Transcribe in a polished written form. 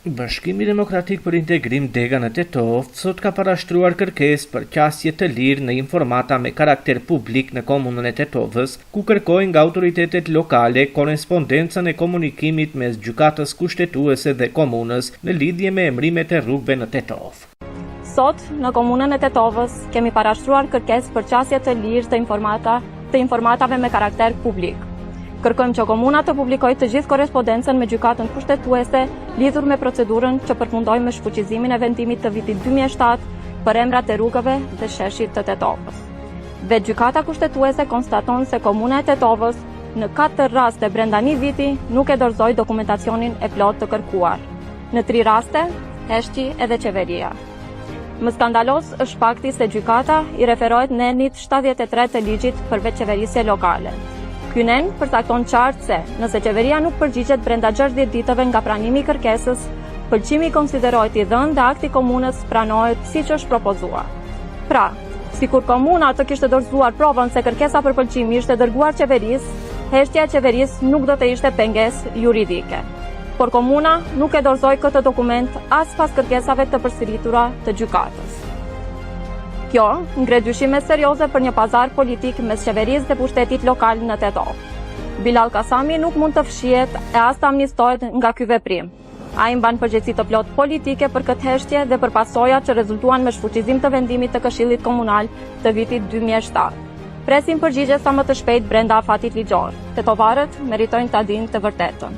Bashkimi Demokratik për Integrim Dega në Tetov sot ka parashtruar kërkesë për qasje të lirë në informata me karakter publik në komunën e Tetovës, ku kërkojnë nga autoritetet lokale korespondencën e komunikimit mes gjykatës kushtetuese dhe komunës në lidhje me emrimet e rrugëve në Tetov. Sot, në komunën e Tetovës, kemi parashtruar kërkesë për qasje të lirë të informatave me karakter publik. Kërkojmë që komuna të publikojë të gjithë korespondencën me gjykatën kushtetuese lidhur me procedurën që përfundoi me shfuqizimin e vendimit të vitit 2007 për emrat e rrugëve dhe sheshit të Tetovës. Vetë gjykata kushtetuese konstaton se komuna e Tetovës në 4 raste brenda një viti nuk e dorëzoi dokumentacionin e plot të kërkuar. Në 3 raste, heshti edhe qeveria. Më skandalos është fakti se gjykata i referohet nenit 73 të ligjit për vetë qeverisje lokale. Ky nen përcakton qartë se nëse qeveria nuk përgjigjet brenda 60 ditëve nga pranimi i kërkesës, pëlqimi konsiderohet i dhënë dhe akti komunës pranohet siç është propozuar. Pra, sikur komuna të kishte dorëzuar provën se kërkesa për pëlqim ishte dërguar qeverisë, heshtja e qeverisë nuk do të ishte pengesë juridike. Por komuna nuk e dorëzoi këtë dokument as pas kërkesave të përsëritura të gjykatës. Kjo ngre dyshime serioze për një pazar politik mes qeverisë dhe pushtetit lokal në Tetov. Bilal Kasami nuk mund të fshihet e as të amnistohet nga ky veprim. Ai mban përgjegjësi të plot politike për këtë heshtje dhe për pasojat që rezultuan me shfuqizim të vendimit të Këshillit Komunal të vitit 2007. Presim përgjigje sa më të shpejt brenda afatit ligjor. Tetovarët meritojnë ta dinë të vërtetën.